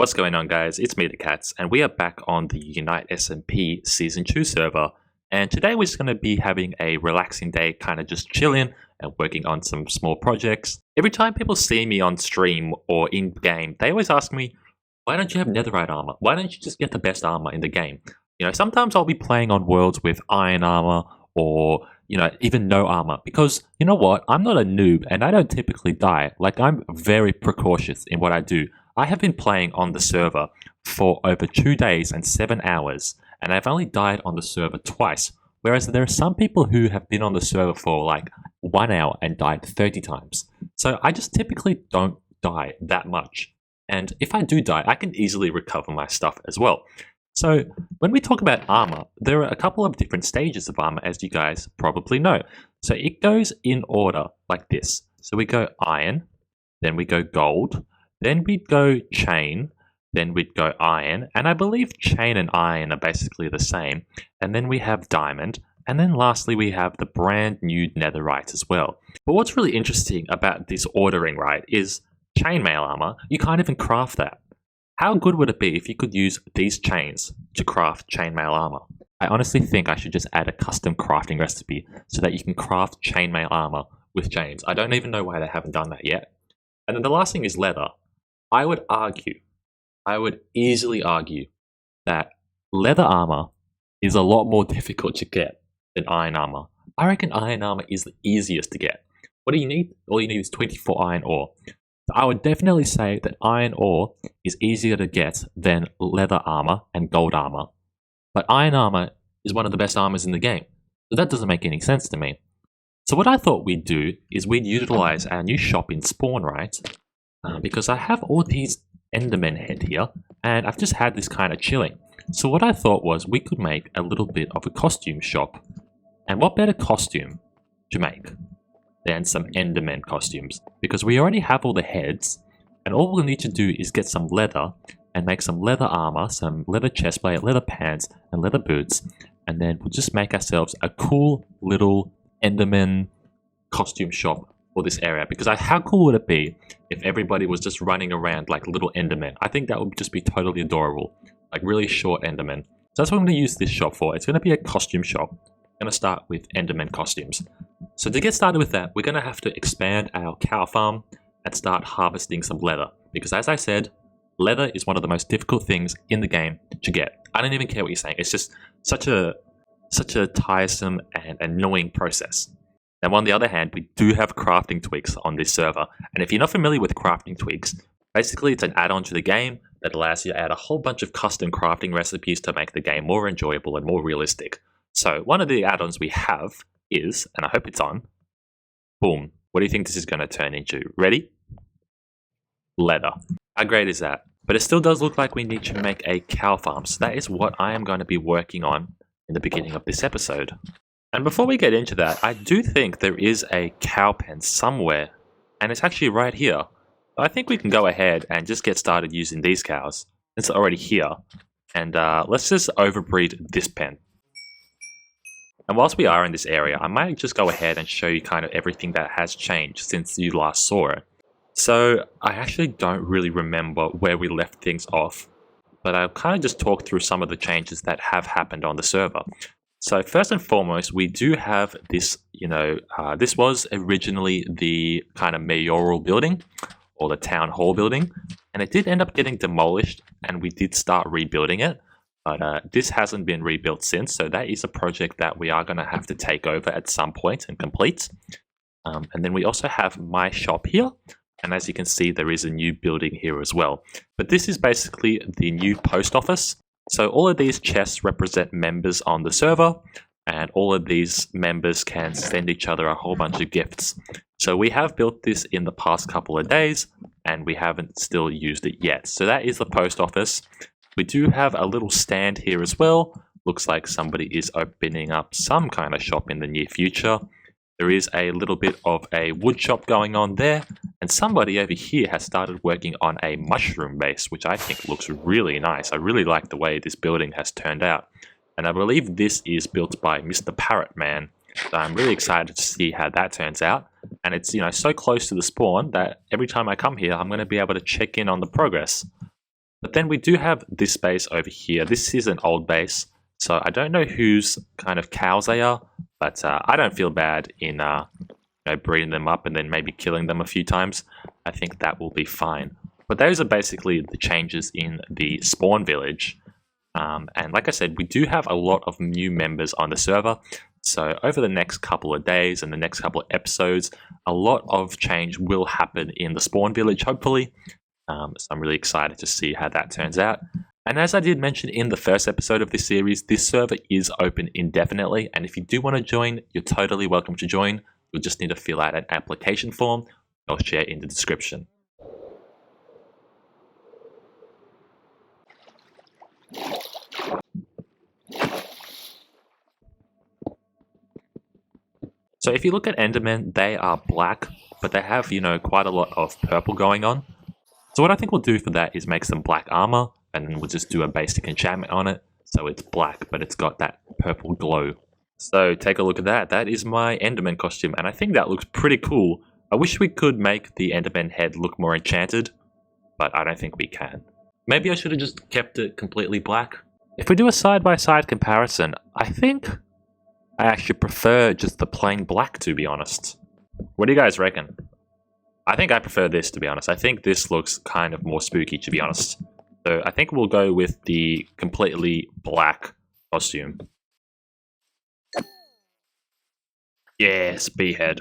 What's going on, guys? It's me, the Cats, and we are back on the Unite SMP Season 2 server. And today we're just going to be having a relaxing day, kind of just chilling and working on some small projects. Every time people see me on stream or in-game, they always ask me, why don't you have netherite armor? Why don't you just get the best armor in the game? You know, sometimes I'll be playing on worlds with iron armor or, you know, even no armor. Because, you know what? I'm not a noob and I don't typically die. Like, I'm very precautious in what I do. I have been playing on the server for over 2 days and 7 hours, and I've only died on the server twice, whereas there are some people who have been on the server for like 1 hour and died 30 times. So I just typically don't die that much. And if I do die, I can easily recover my stuff as well. So when we talk about armor, there are a couple of different stages of armor, as you guys probably know. So it goes in order like this. So we go iron, then we go gold, then we'd go chain, then we'd go iron, and I believe chain and iron are basically the same. And then we have diamond, and then lastly we have the brand new netherite as well. But what's really interesting about this ordering, right, is chainmail armor, you can't even craft that. How good would it be if you could use these chains to craft chainmail armor? I honestly think I should just add a custom crafting recipe so that you can craft chainmail armor with chains. I don't even know why they haven't done that yet. And then the last thing is leather. I would easily argue that leather armor is a lot more difficult to get than iron armor. I reckon iron armor is the easiest to get. What do you need? All you need is 24 iron ore. So I would definitely say that iron ore is easier to get than leather armor and gold armor. But iron armor is one of the best armors in the game. So that doesn't make any sense to me. So what I thought we'd do is we'd utilize our new shop in Spawn, right? Because I have all these Endermen head here, and I've just had this kind of chilling. So what I thought was we could make a little bit of a costume shop. And what better costume to make than some Enderman costumes? Because we already have all the heads, and all we'll need to do is get some leather and make some leather armor, some leather chestplate, leather pants, and leather boots, and then we'll just make ourselves a cool little Enderman costume shop for this area. Because how cool would it be if everybody was just running around like little Endermen? I think that would just be totally adorable, like really short Endermen. So that's what I'm going to use this shop for. It's going to be a costume shop. I'm going to start with Enderman costumes. So to get started with that, we're going to have to expand our cow farm and start harvesting some leather. Because as I said, leather is one of the most difficult things in the game to get. I don't even care what you're saying. It's just such a tiresome and annoying process. Now, on the other hand, we do have crafting twigs on this server. And if you're not familiar with crafting twigs, basically it's an add-on to the game that allows you to add a whole bunch of custom crafting recipes to make the game more enjoyable and more realistic. So one of the add-ons we have is, and I hope it's on, boom. What do you think this is going to turn into? Ready? Leather. How great is that? But it still does look like we need to make a cow farm. So that is what I am going to be working on in the beginning of this episode. And before we get into that, I do think there is a cow pen somewhere, and it's actually right here. I think we can go ahead and just get started using these cows. It's already here. And let's just overbreed this pen. And whilst we are in this area, I might just go ahead and show you kind of everything that has changed since you last saw it. So I actually don't really remember where we left things off, but I'll kind of just talk through some of the changes that have happened on the server. So first and foremost, we do have this, this was originally the kind of mayoral building or the town hall building, and it did end up getting demolished and we did start rebuilding it. But this hasn't been rebuilt since, so that is a project that we are going to have to take over at some point and complete. And then we also have my shop here, and as you can see, there is a new building here as well. But this is basically the new post office. So all of these chests represent members on the server, and all of these members can send each other a whole bunch of gifts. So we have built this in the past couple of days, and we haven't still used it yet. So that is the post office. We do have a little stand here as well. Looks like somebody is opening up some kind of shop in the near future. There is a little bit of a wood shop going on there, and somebody over here has started working on a mushroom base, which I think looks really nice. I really like the way this building has turned out. And I believe this is built by Mr. Parrot Man. So I'm really excited to see how that turns out. And it's, so close to the spawn that every time I come here, I'm going to be able to check in on the progress. But then we do have this base over here. This is an old base, so I don't know whose kind of cows they are, but I don't feel bad in breeding them up and then maybe killing them a few times. I think that will be fine. But those are basically the changes in the spawn village. And like I said, we do have a lot of new members on the server. So over the next couple of days and the next couple of episodes, a lot of change will happen in the spawn village, hopefully. So I'm really excited to see how that turns out. And as I did mention in the first episode of this series, this server is open indefinitely. And if you do want to join, you're totally welcome to join. You'll just need to fill out an application form. I'll share in the description. So if you look at Endermen, they are black, but they have, quite a lot of purple going on. So what I think we'll do for that is make some black armor, and then we'll just do a basic enchantment on it. So it's black, but it's got that purple glow. So take a look at that. That is my Enderman costume, and I think that looks pretty cool. I wish we could make the Enderman head look more enchanted, but I don't think we can. Maybe I should have just kept it completely black. If we do a side-by-side comparison, I think I actually prefer just the plain black, to be honest. What do you guys reckon? I think I prefer this, to be honest. I think this looks kind of more spooky, to be honest. So I think we'll go with the completely black costume. Yes, bee-head.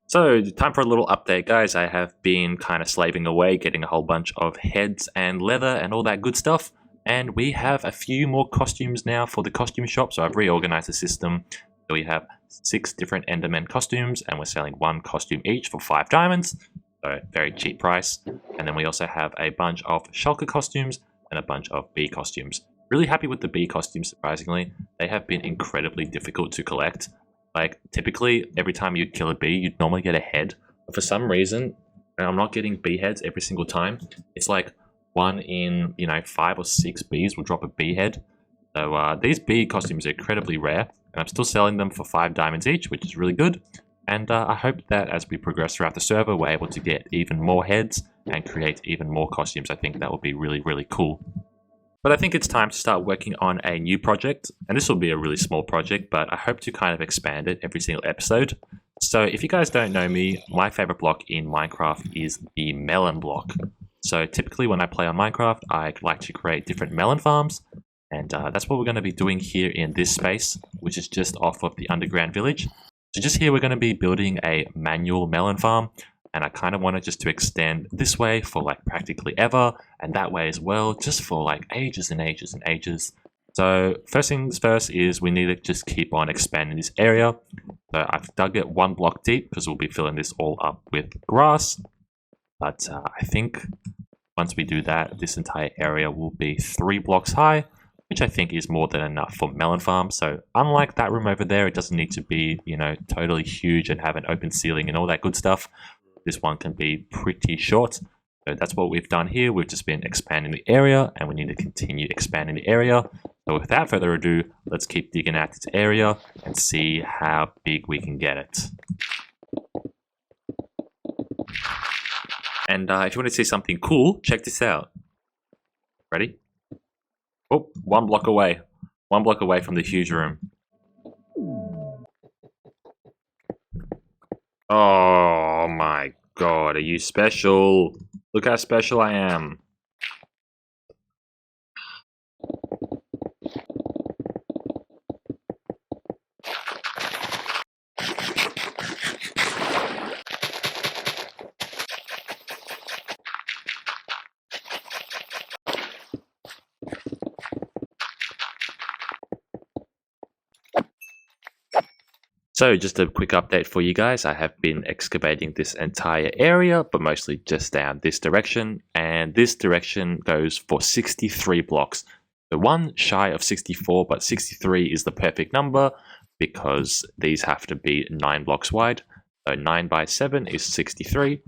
So, time for a little update, guys. I have been kind of slaving away, getting a whole bunch of heads and leather and all that good stuff. And we have a few more costumes now for the costume shop, so I've reorganized the system. So we have 6 different Enderman costumes, and we're selling 1 costume each for 5 diamonds. So, very cheap price. And then we also have a bunch of shulker costumes and a bunch of bee costumes. Really happy with the bee costumes, surprisingly. They have been incredibly difficult to collect. Like, typically, every time you kill a bee, you'd normally get a head. But for some reason, I'm not getting bee heads every single time. It's like 1 in, 5 or 6 bees will drop a bee head. So these bee costumes are incredibly rare, and I'm still selling them for 5 diamonds each, which is really good. And I hope that as we progress throughout the server, we're able to get even more heads and create even more costumes. I think that would be really, really cool. But I think it's time to start working on a new project, and this will be a really small project, but I hope to kind of expand it every single episode. So if you guys don't know me, my favorite block in Minecraft is the Melon block. So typically when I play on Minecraft, I like to create different melon farms, and that's what we're going to be doing here in this space, which is just off of the underground village. So just here we're going to be building a manual melon farm, and I kind of wanted just to extend this way for like practically ever, and that way as well, just for like ages and ages and ages. So first things first is we need to just keep on expanding this area. So I've dug it 1 block deep because we'll be filling this all up with grass. But I think once we do that, this entire area will be 3 blocks high, which I think is more than enough for melon farm. So unlike that room over there, it doesn't need to be, totally huge and have an open ceiling and all that good stuff. This one can be pretty short. So that's what we've done here. We've just been expanding the area, and we need to continue expanding the area. So without further ado, let's keep digging out this area and see how big we can get it. And if you want to see something cool, check this out. Ready? Oh, 1 block away. 1 block away from the huge room. Oh my god, are you special? Look how special I am. So just a quick update for you guys. I have been excavating this entire area, but mostly just down this direction. And this direction goes for 63 blocks. So 1 shy of 64, but 63 is the perfect number because these have to be 9 blocks wide. So 9 by 7 is 63.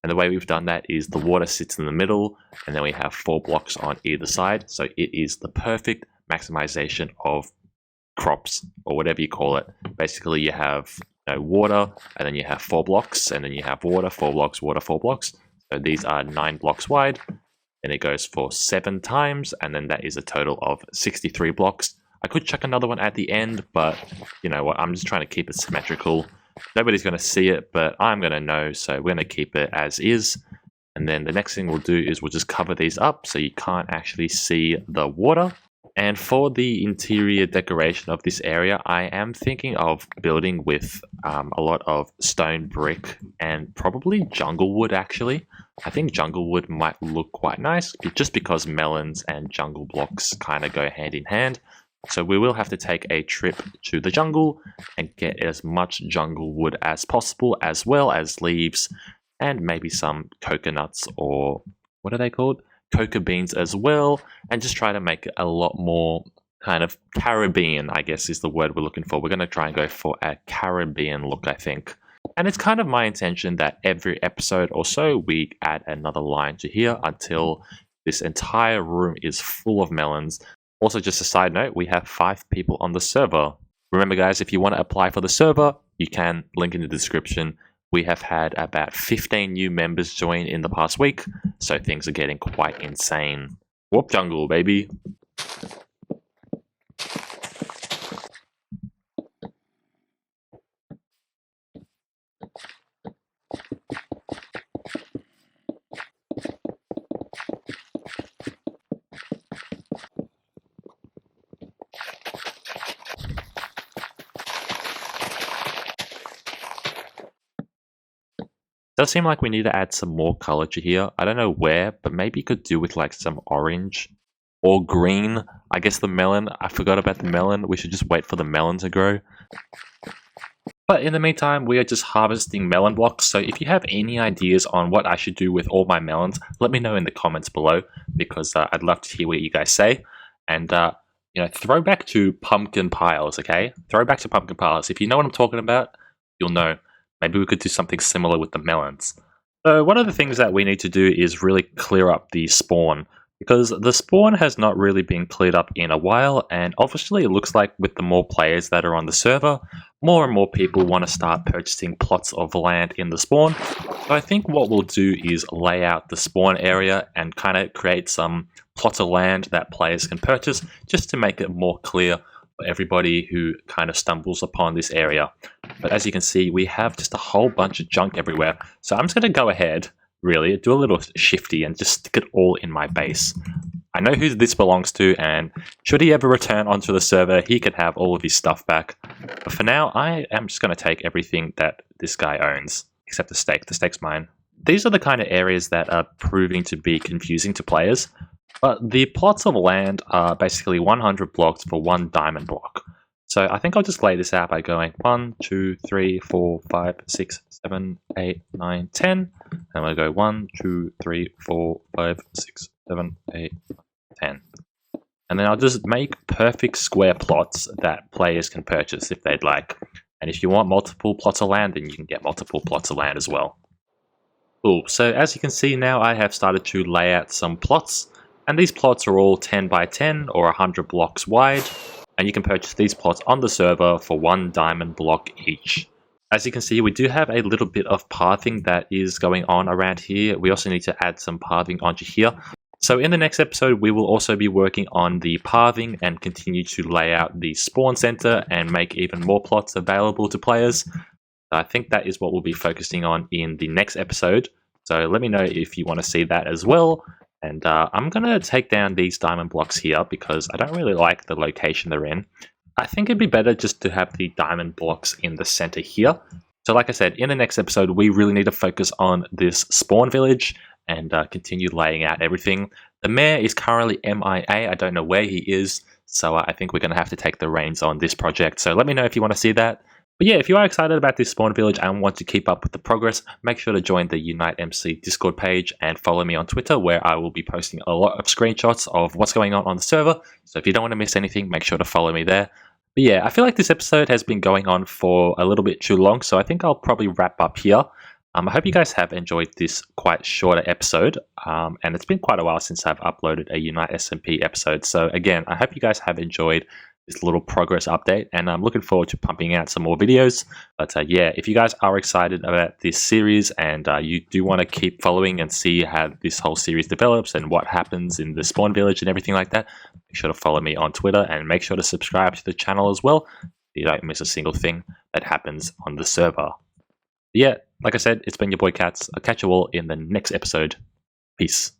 And the way we've done that is the water sits in the middle, and then we have 4 blocks on either side. So it is the perfect maximization of crops, or whatever you call it. Basically, you have water, and then you have 4 blocks, and then you have water, 4 blocks, water, 4 blocks. So these are 9 blocks wide, and it goes for 7 times, and then that is a total of 63 blocks. I could chuck another one at the end, but you know what, I'm just trying to keep it symmetrical. Nobody's going to see it, but I'm going to know, so we're going to keep it as is. And then the next thing we'll do is we'll just cover these up so you can't actually see the water. And for the interior decoration of this area, I am thinking of building with a lot of stone brick and probably jungle wood actually. I think jungle wood might look quite nice just because melons and jungle blocks kind of go hand in hand. So we will have to take a trip to the jungle and get as much jungle wood as possible, as well as leaves and maybe some coconuts, or what are they called? Cocoa beans as well, and just try to make it a lot more kind of Caribbean, I guess is the word we're looking for. We're going to try and go for a Caribbean look, I think. And it's kind of my intention that every episode or so we add another line to here until this entire room is full of melons. Also, just a side note, we have 5 people on the server. Remember guys, if you want to apply for the server, you can, link in the description. We have had about 15 new members join in the past week, so things are getting quite insane. Warp jungle, baby! Does seem like we need to add some more color to here. I don't know where, but maybe you could do with like some orange or green. I guess the melon, I forgot about the melon. We should just wait for the melon to grow. But in the meantime, we are just harvesting melon blocks. So if you have any ideas on what I should do with all my melons, let me know in the comments below, because I'd love to hear what you guys say. And you know, throw back to pumpkin piles, okay? Throw back to pumpkin piles. If you know what I'm talking about, you'll know. Maybe we could do something similar with the melons. So one of the things that we need to do is really clear up the spawn, because the spawn has not really been cleared up in a while, and obviously it looks like with the more players that are on the server, more and more people want to start purchasing plots of land in the spawn. So I think what we'll do is lay out the spawn area and kind of create some plots of land that players can purchase, just to make it more clear for everybody who kind of stumbles upon this area. But as you can see, we have just a whole bunch of junk everywhere. So I'm just going to go ahead, really, do a little shifty and just stick it all in my base. I know who this belongs to, and should he ever return onto the server, he could have all of his stuff back. But for now, I am just going to take everything that this guy owns, except the steak. The steak's mine. These are the kind of areas that are proving to be confusing to players. But the plots of land are basically 100 blocks for 1 diamond block. So I think I'll just lay this out by going 1, 2, 3, 4, 5, 6, 7, 8, 9, 10. And we'll go 1, 2, 3, 4, 5, 6, 7, 8, 10. And then I'll just make perfect square plots that players can purchase if they'd like. And if you want multiple plots of land, then you can get multiple plots of land as well. Cool, so as you can see now, I have started to lay out some plots. And these plots are all 10 by 10 or 100 blocks wide. And you can purchase these plots on the server for 1 diamond block each. As you can see, we do have a little bit of pathing that is going on around here. We also need to add some pathing onto here. So in the next episode, we will also be working on the pathing and continue to lay out the spawn center and make even more plots available to players. I think that is what we'll be focusing on in the next episode. So let me know if you want to see that as well. And I'm going to take down these diamond blocks here because I don't really like the location they're in. I think it'd be better just to have the diamond blocks in the center here. So like I said, in the next episode, we really need to focus on this spawn village and continue laying out everything. The mayor is currently MIA. I don't know where he is. So I think we're going to have to take the reins on this project. So let me know if you want to see that. But yeah, if you are excited about this spawn village and want to keep up with the progress, make sure to join the Unite MC Discord page and follow me on Twitter, where I will be posting a lot of screenshots of what's going on the server. So if you don't want to miss anything, make sure to follow me there. But yeah, I feel like this episode has been going on for a little bit too long, so I think I'll probably wrap up here. I hope you guys have enjoyed this quite shorter episode, and it's been quite a while since I've uploaded a Unite SMP episode. So again, I hope you guys have enjoyed. this little progress update, and I'm looking forward to pumping out some more videos. But yeah, if you guys are excited about this series and you do want to keep following and see how this whole series develops and what happens in the spawn village and everything like that, make sure to follow me on Twitter and make sure to subscribe to the channel as well so you don't miss a single thing that happens on the server. Yeah, like I said, it's been your boy Cats. I'll catch you all in the next episode. Peace.